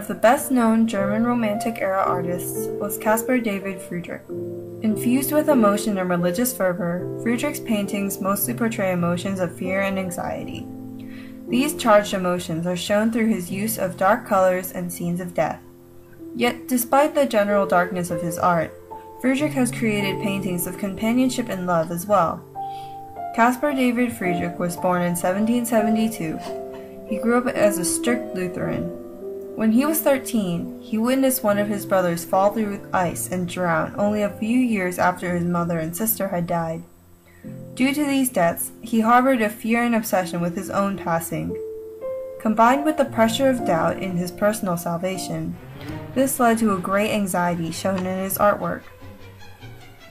of the best-known German Romantic-era artists was Caspar David Friedrich. Infused with emotion and religious fervor, Friedrich's paintings mostly portray emotions of fear and anxiety. These charged emotions are shown through his use of dark colors and scenes of death. Yet, despite the general darkness of his art, Friedrich has created paintings of companionship and love as well. Caspar David Friedrich was born in 1772. He grew up as a strict Lutheran. When he was 13, he witnessed one of his brothers fall through ice and drown only a few years after his mother and sister had died. Due to these deaths, he harbored a fear and obsession with his own passing. Combined with the pressure of doubt in his personal salvation, this led to a great anxiety shown in his artwork.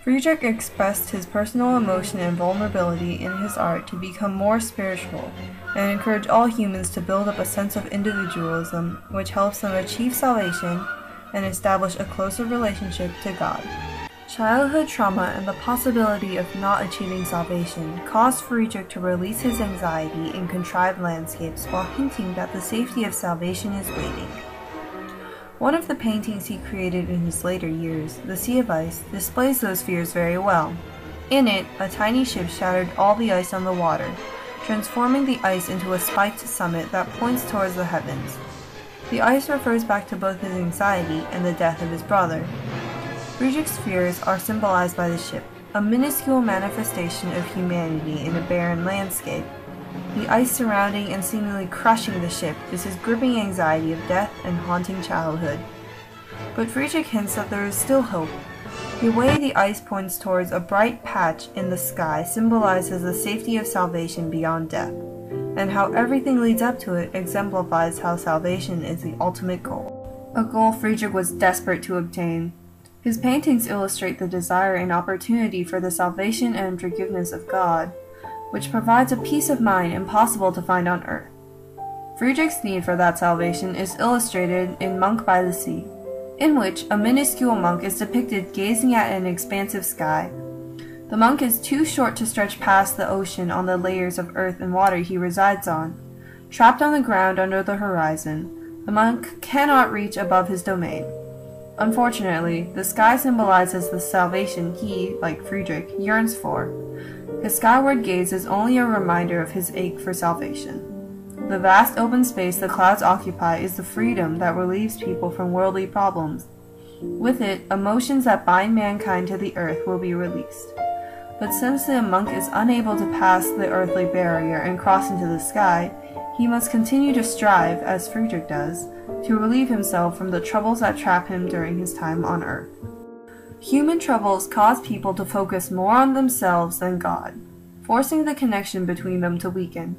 Friedrich expressed his personal emotion and vulnerability in his art to become more spiritual and encourage all humans to build up a sense of individualism which helps them achieve salvation and establish a closer relationship to God. Childhood trauma and the possibility of not achieving salvation caused Friedrich to release his anxiety in contrived landscapes while hinting that the safety of salvation is waiting. One of the paintings he created in his later years, The Sea of Ice, displays those fears very well. In it, a tiny ship shattered all the ice on the water, transforming the ice into a spiked summit that points towards the heavens. The ice refers back to both his anxiety and the death of his brother. Friedrich's fears are symbolized by the ship, a minuscule manifestation of humanity in a barren landscape. The ice surrounding and seemingly crushing the ship is his gripping anxiety of death and haunting childhood. But Friedrich hints that there is still hope. The way the ice points towards a bright patch in the sky symbolizes the safety of salvation beyond death, and how everything leads up to it exemplifies how salvation is the ultimate goal. A goal Friedrich was desperate to obtain. His paintings illustrate the desire and opportunity for the salvation and forgiveness of God, which provides a peace of mind impossible to find on earth. Friedrich's need for that salvation is illustrated in Monk by the Sea, in which a minuscule monk is depicted gazing at an expansive sky. The monk is too short to stretch past the ocean on the layers of earth and water he resides on. Trapped on the ground under the horizon, the monk cannot reach above his domain. Unfortunately, the sky symbolizes the salvation he, like Friedrich, yearns for. His skyward gaze is only a reminder of his ache for salvation. The vast open space the clouds occupy is the freedom that relieves people from worldly problems. With it, emotions that bind mankind to the earth will be released. But since the monk is unable to pass the earthly barrier and cross into the sky, he must continue to strive, as Friedrich does, to relieve himself from the troubles that trap him during his time on earth. Human troubles cause people to focus more on themselves than God, forcing the connection between them to weaken.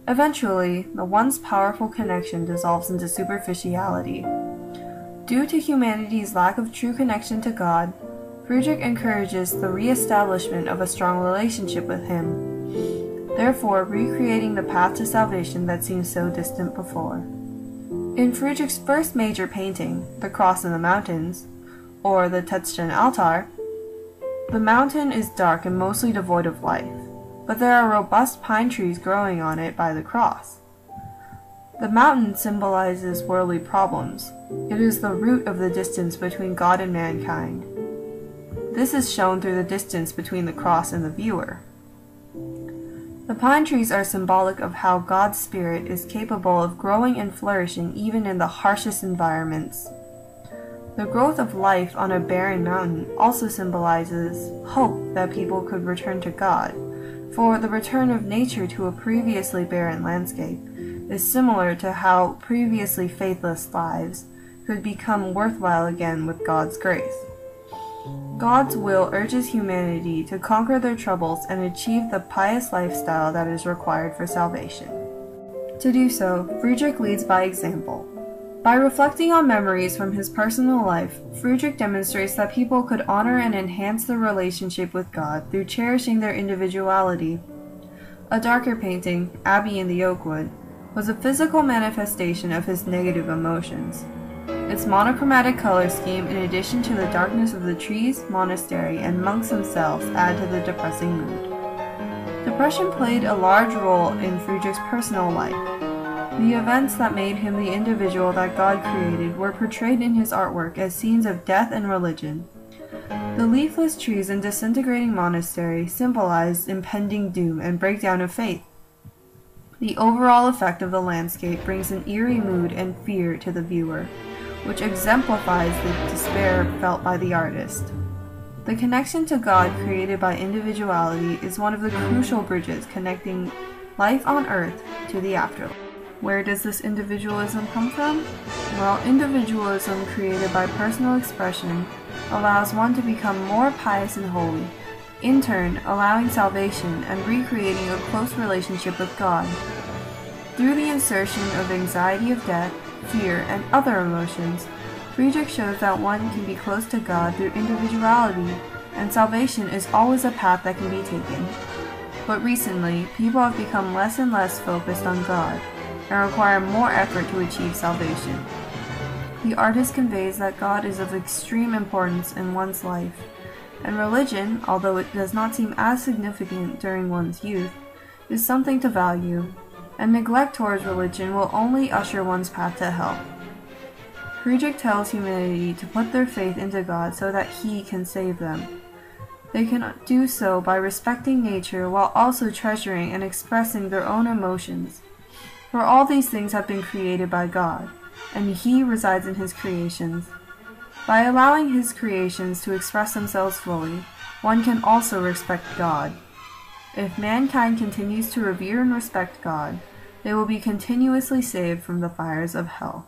Eventually, the once powerful connection dissolves into superficiality. Due to humanity's lack of true connection to God, Friedrich encourages the re-establishment of a strong relationship with Him, therefore recreating the path to salvation that seemed so distant before. In Friedrich's first major painting, The Cross in the Mountains, or the Tetschen Altar, the mountain is dark and mostly devoid of life, but there are robust pine trees growing on it by the cross. The mountain symbolizes worldly problems. It is the root of the distance between God and mankind. This is shown through the distance between the cross and the viewer. The pine trees are symbolic of how God's Spirit is capable of growing and flourishing even in the harshest environments. The growth of life on a barren mountain also symbolizes hope that people could return to God, for the return of nature to a previously barren landscape is similar to how previously faithless lives could become worthwhile again with God's grace. God's will urges humanity to conquer their troubles and achieve the pious lifestyle that is required for salvation. To do so, Friedrich leads by example. By reflecting on memories from his personal life, Friedrich demonstrates that people could honor and enhance their relationship with God through cherishing their individuality. A darker painting, Abbey in the Oakwood, was a physical manifestation of his negative emotions. Its monochromatic color scheme, in addition to the darkness of the trees, monastery, and monks themselves, add to the depressing mood. Depression played a large role in Friedrich's personal life. The events that made him the individual that God created were portrayed in his artwork as scenes of death and religion. The leafless trees and disintegrating monastery symbolized impending doom and breakdown of faith. The overall effect of the landscape brings an eerie mood and fear to the viewer, which exemplifies the despair felt by the artist. The connection to God created by individuality is one of the crucial bridges connecting life on earth to the afterlife. Where does this individualism come from? Well, individualism created by personal expression allows one to become more pious and holy, in turn allowing salvation and recreating a close relationship with God. Through the insertion of anxiety of death, fear, and other emotions, Friedrich shows that one can be close to God through individuality, and salvation is always a path that can be taken. But recently, people have become less and less focused on God, and require more effort to achieve salvation. The artist conveys that God is of extreme importance in one's life, and religion, although it does not seem as significant during one's youth, is something to value, and neglect towards religion will only usher one's path to hell. Friedrich tells humanity to put their faith into God so that He can save them. They can do so by respecting nature while also treasuring and expressing their own emotions. For all these things have been created by God, and He resides in His creations. By allowing His creations to express themselves fully, one can also respect God. If mankind continues to revere and respect God, they will be continuously saved from the fires of hell.